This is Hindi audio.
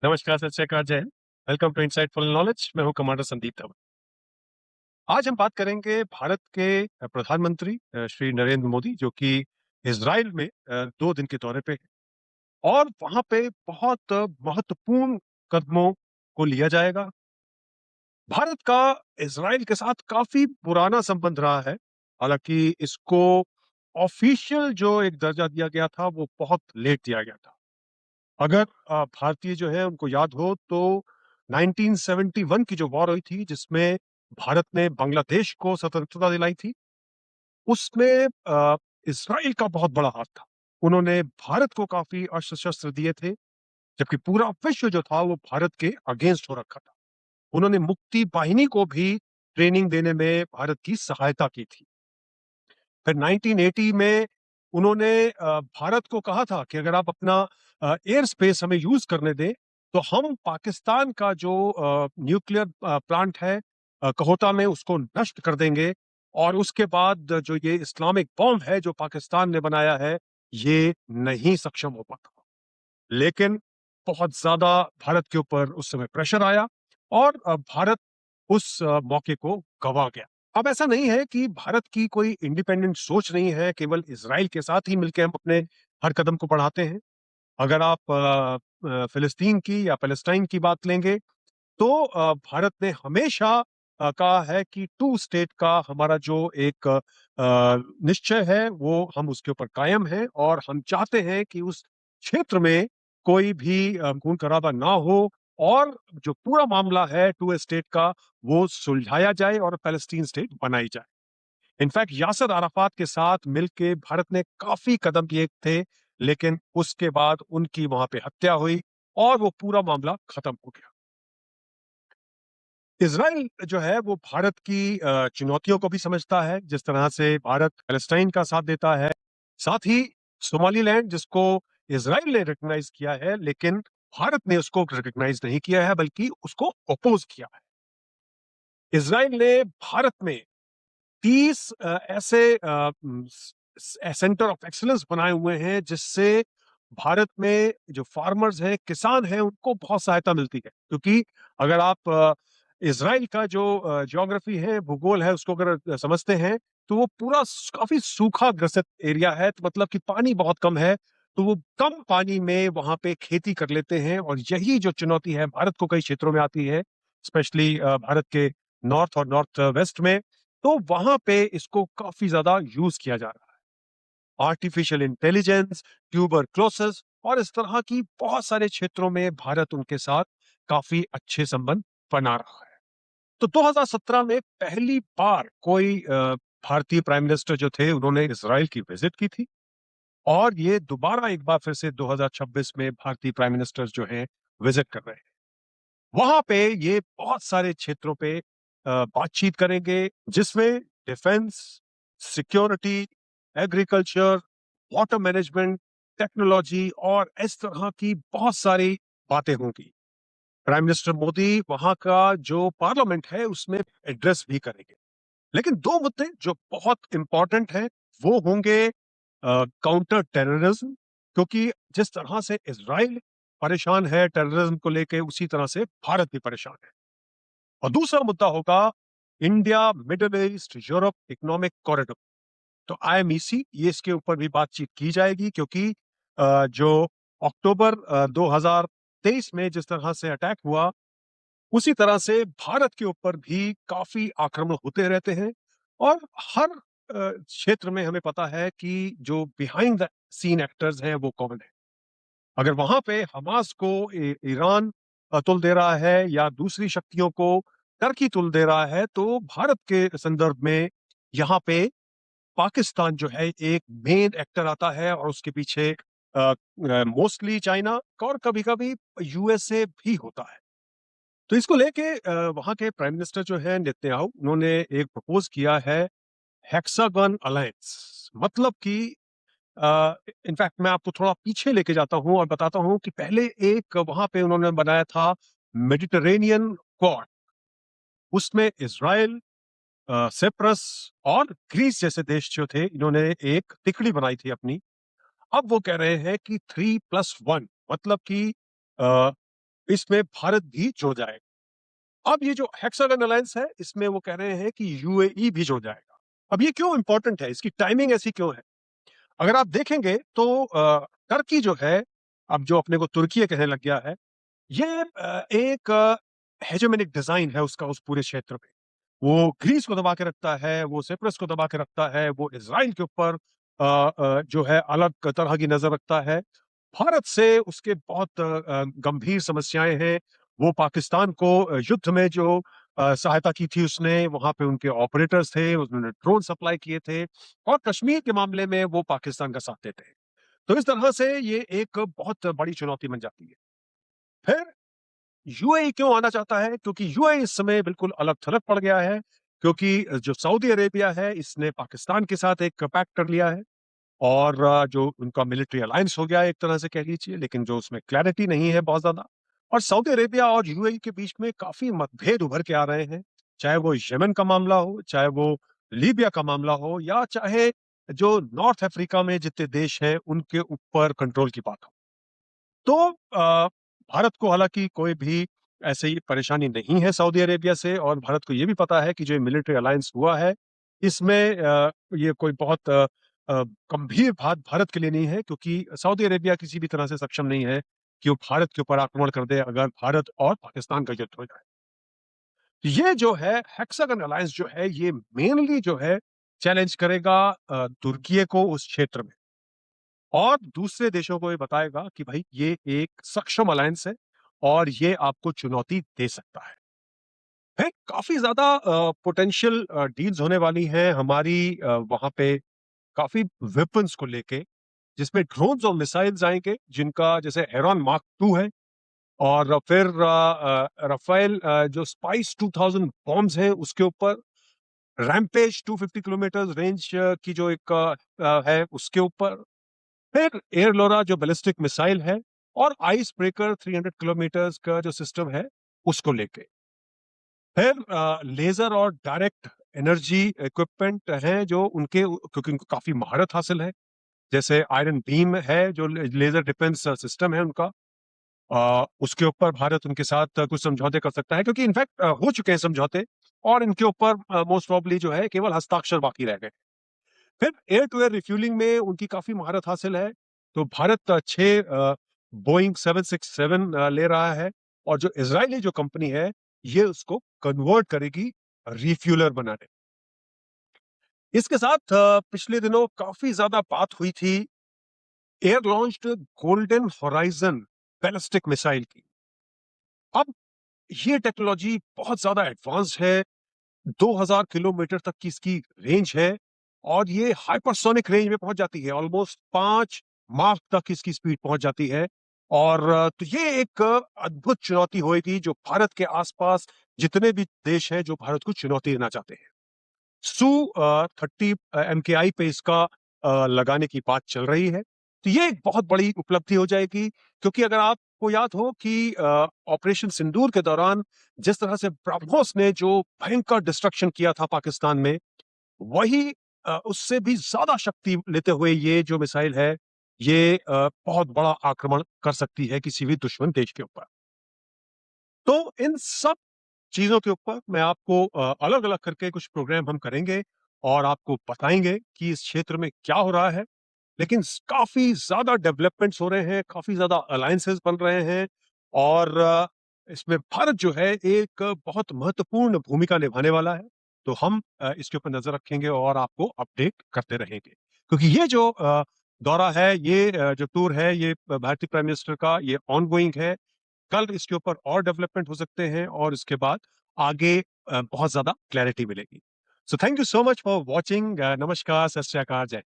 नमस्कार, सत श्री अकाल, जय हिंद। Welcome to insightful knowledge. मैं हूं कमांडर संदीप धवन। आज हम बात करेंगे भारत के प्रधानमंत्री श्री नरेंद्र मोदी, जो कि इजराइल में 2 दिन के दौरे पे हैं और वहां पे बहुत महत्वपूर्ण कदमों को लिया जाएगा। भारत का इजराइल के साथ काफी पुराना संबंध रहा है। हालांकि इसको ऑफिशियल जो एक दर्जा दिया गया था वो बहुत लेट दिया गया था। अगर भारतीय जो है उनको याद हो तो 1971 की जो वॉर हुई थी, जिसमें भारत ने बांग्लादेश को स्वतंत्रता दिलाई थी, उसमें इस्राइल का बहुत बड़ा हाथ था। उन्होंने भारत को काफी अस्त्र शस्त्र दिए थे, जबकि पूरा विश्व जो था वो भारत के अगेंस्ट हो रखा था। उन्होंने मुक्ति बाहिनी को भी ट्रेनिंग देने में भारत की सहायता की थी। फिर 1980 में उन्होंने भारत को कहा था कि अगर आप अपना एयर स्पेस हमें यूज करने दें तो हम पाकिस्तान का जो न्यूक्लियर प्लांट है कहोता में, उसको नष्ट कर देंगे और उसके बाद जो ये इस्लामिक बॉम्ब है जो पाकिस्तान ने बनाया है, ये नहीं सक्षम हो पाता। लेकिन बहुत ज्यादा भारत के ऊपर उस समय प्रेशर आया और भारत उस मौके को गंवा गया। अब ऐसा नहीं है कि भारत की कोई इंडिपेंडेंट सोच नहीं है, केवल इजराइल के साथ ही मिलकर हम अपने हर कदम को बढ़ाते हैं। अगर आप फिलिस्तीन की या पैलेस्टाइन की बात लेंगे तो भारत ने हमेशा कहा है कि टू स्टेट का हमारा जो एक निश्चय है वो हम उसके ऊपर कायम हैं और हम चाहते हैं कि उस क्षेत्र में कोई भी खून खराबा ना हो और जो पूरा मामला है टू स्टेट का वो सुलझाया जाए और पैलेस्टीन स्टेट बनाई जाए। इनफैक्ट यासर अराफात के साथ मिलके भारत ने काफी कदम लिए थे, लेकिन उसके बाद उनकी वहां पे हत्या हुई और वो पूरा मामला खत्म हो गया। इज़राइल जो है वो भारत की चुनौतियों को भी समझता है, जिस तरह से भारत पैलेस्टाइन का साथ देता है। साथ ही सोमालीलैंड, जिसको इज़राइल ने रिकॉग्नाइज किया है, लेकिन भारत ने उसको रिकॉग्नाइज नहीं किया है बल्कि उसको अपोज किया है। इज़राइल ने भारत में 30 ऐसे सेंटर ऑफ एक्सीलेंस बनाए हुए हैं, जिससे भारत में जो फार्मर्स हैं, किसान हैं, उनको बहुत सहायता मिलती है। क्योंकि अगर आप इज़राइल का जो ज्योग्राफी है, भूगोल है, उसको अगर समझते हैं तो वो पूरा काफी सूखा ग्रसित एरिया है, तो मतलब कि पानी बहुत कम है। तो वो कम पानी में वहां पे खेती कर लेते हैं और यही जो चुनौती है भारत को कई क्षेत्रों में आती है, स्पेशली भारत के नॉर्थ और नॉर्थ वेस्ट में। तो वहां पे इसको काफी ज्यादा यूज किया जा रहा है। आर्टिफिशियल इंटेलिजेंस, ट्यूबरक्लोसिस और इस तरह की बहुत सारे क्षेत्रों में भारत उनके साथ काफी अच्छे संबंध बना रहा है। तो 2017 में पहली बार कोई भारतीय प्राइम मिनिस्टर जो थे उन्होंने इसराइल की विजिट की थी और ये दोबारा एक बार फिर से 2026 में भारतीय प्राइम मिनिस्टर जो हैं विजिट कर रहे हैं। वहां पे ये बहुत सारे क्षेत्रों पे बातचीत करेंगे, जिसमें defence, security, agriculture, water management, technology और इस तरह की बहुत सारी बातें होंगी। प्राइम मिनिस्टर मोदी वहां का जो पार्लियामेंट है उसमें एड्रेस भी करेंगे। लेकिन 2 मुद्दे जो बहुत इंपॉर्टेंट हैं वो होंगे काउंटर टेररिज्म, क्योंकि जिस तरह से इजराइल परेशान है टेररिज्म को लेके, उसी तरह से भारत भी परेशान है। और दूसरा मुद्दा होगा India middle east Europe economic corridor, तो आईएमईसी, ये इसके ऊपर भी बातचीत की जाएगी। क्योंकि जो अक्टूबर 2023 में जिस तरह से अटैक हुआ, उसी तरह से भारत के ऊपर भी काफी आक्रमण होते रहते हैं और हर क्षेत्र में हमें पता है कि जो बिहाइंड द सीन एक्टर्स हैं वो कौन है। अगर वहां पे हमास को ईरान तुल दे रहा है या दूसरी शक्तियों को टर्की तुल दे रहा है, तो भारत के संदर्भ में यहाँ पे पाकिस्तान जो है एक मेन एक्टर आता है और उसके पीछे मोस्टली चाइना और कभी कभी यूएसए भी होता है। तो इसको लेके वहां के प्राइम मिनिस्टर जो है नेतन्याहू, उन्होंने एक प्रपोज किया है हेक्सागन अलायंस। मतलब कि इनफैक्ट मैं आपको थोड़ा पीछे लेके जाता हूं और बताता हूं कि पहले एक वहां पे उन्होंने बनाया था मेडिटेरेनियन क्वाड। उसमें इजराइल, सिप्रस और ग्रीस जैसे देश जो थे, इन्होंने एक तिकड़ी बनाई थी अपनी। अब वो कह रहे हैं कि 3+1, मतलब कि इसमें भारत भी जुड़ जाएगा। अब ये जो हेक्सागन अलायंस है, इसमें वो कह रहे हैं कि यूएई भी जुड़ जाएगा। अब ये क्यों इंपॉर्टेंट है? इसकी टाइमिंग ऐसी क्यों है? अगर आप देखेंगे तो टर्की जो है, अब जो अपने को तुर्की कहने लग गया है, ये एक हेजेमोनिक डिजाइन है उसका उस पूरे क्षेत्र में। वो ग्रीस को दबा के रखता है, वो साइप्रस को दबा के रखता है, वो इज़राइल के ऊपर जो है अलग तरह की नज़र रखता है। भारत से उसके बहुत गंभीर समस्याएँ हैं। वो पाकिस्तान को युद्ध में जो सहायता की थी उसने, वहाँ पे उनके ऑपरेटर्स थे, उन्होंने ड्रोन सप्लाई किए थे और कश्मीर के मामले में वो पाकिस्तान का साथ देते हैं। तो इस तरह से ये एक बहुत बड़ी चुनौती बन जाती है। फिर यूएई क्यों आना चाहता है? क्योंकि यूएई इस समय बिल्कुल अलग-थलग पड़ गया है, क्योंकि जो सऊदी अरेबिया है, इसने पाकिस्तान के साथ एक पैक्ट कर लिया है और जो उनका मिलिट्री अलायंस हो गया है एक तरह से कह लीजिए, लेकिन जो उसमें क्लैरिटी नहीं है बहुत ज़्यादा। और सऊदी अरेबिया और यूएई के बीच में काफ़ी मतभेद उभर के आ रहे हैं, चाहे वो यमन का मामला हो, चाहे वो लीबिया का मामला हो या चाहे जो नॉर्थ अफ्रीका में जितने देश हैं, उनके ऊपर कंट्रोल की बात हो। तो भारत को हालाँकि कोई भी ऐसी परेशानी नहीं है सऊदी अरेबिया से और भारत को ये भी पता है कि जो मिलिट्री अलायंस हुआ है, इसमें ये कोई बहुत गंभीर बात भारत के लिए नहीं है क्योंकि सऊदी अरेबिया किसी भी तरह से सक्षम नहीं है कि वो भारत के ऊपर आक्रमण कर दे अगर भारत और पाकिस्तान का युद्ध हो जाए। तो ये जो है हेक्सागन अलायंस जो है, ये मेनली जो है चैलेंज करेगा तुर्की को उस क्षेत्र में। और दूसरे देशों को ये बताएगा कि भाई ये एक सक्षम अलायंस है और ये आपको चुनौती दे सकता है काफी ज्यादा पोटेंशियल डील्स होने वाली हैं हमारी वहां पे काफी वेपन्स को लेके जिसमें ड्रोन्स और मिसाइल्स आएंगे जिनका जैसे एरॉन मार्क 2 है और फिर राफेल जो स्पाइस 2000 बॉम्ब्स हैं उसके ऊपर रैम्पेज 250 किलोमीटर रेंज की जो एक है उसके ऊपर फिर एयर लोरा जो बैलिस्टिक मिसाइल है और आइस ब्रेकर 300 किलोमीटर्स का जो सिस्टम है उसको लेके फिर लेजर और डायरेक्ट एनर्जी इक्विपमेंट हैं जो उनके क्योंकि उनको काफी महारत हासिल है जैसे आयरन बीम है जो लेजर डिफेंस सिस्टम है उनका उसके ऊपर भारत उनके साथ कुछ समझौते कर सकता है क्योंकि इनफैक्ट हो चुके हैं समझौते और इनके ऊपर मोस्ट प्रॉब्ली जो है केवल हस्ताक्षर बाकी रह गए फिर एयर टू एयर रिफ्यूलिंग में उनकी काफी महारत हासिल है तो भारत 6 बोइंग 767 ले रहा है और जो इजरायली जो कंपनी है ये उसको कन्वर्ट करेगी रिफ्यूलर बनाने इसके साथ पिछले दिनों काफी ज्यादा बात हुई थी air launched golden horizon ballistic missile की अब ये टेक्नोलॉजी बहुत ज्यादा एडवांस्ड है 2000 किलोमीटर तक की इसकी रेंज है और ये हाइपरसोनिक रेंज में पहुंच जाती है ऑलमोस्ट 5 मार्क तक इसकी स्पीड पहुंच जाती है और तो ये एक अद्भुत चुनौती होगी जो भारत के आसपास जितने भी देश हैं जो भारत को चुनौती देना चाहते हैं सू 30 MKI पे इसका लगाने की बात चल रही है तो ये एक बहुत बड़ी उपलब्धि हो जाएगी क्योंकि अगर आपको याद हो कि ऑपरेशन सिंदूर के दौरान जिस तरह से ब्रह्मोस ने जो भयंकर डिस्ट्रक्शन किया था पाकिस्तान में वही उससे भी ज्यादा शक्ति लेते हुए ये जो मिसाइल है ये बहुत बड़ा आक्रमण कर सकती है किसी भी दुश्मन देश के ऊपर तो इन सब चीजों के ऊपर मैं आपको अलग अलग करके कुछ प्रोग्राम हम करेंगे और आपको बताएंगे कि इस क्षेत्र में क्या हो रहा है लेकिन काफी ज्यादा डेवलपमेंट्स हो रहे हैं काफी ज्यादा अलायंसेस बन रहे हैं और इसमें भारत जो है एक बहुत महत्वपूर्ण भूमिका निभाने वाला है तो हम इसके ऊपर नजर रखेंगे और आपको अपडेट करते रहेंगे क्योंकि ये जो दौरा है ये जो टूर है ये भारतीय प्राइम मिनिस्टर का ये ऑनगोइंग है कल इसके ऊपर और डेवलपमेंट हो सकते हैं और इसके बाद आगे बहुत ज्यादा क्लैरिटी मिलेगी so thank you so much for watching नमस्कार सत श्री अकाल जय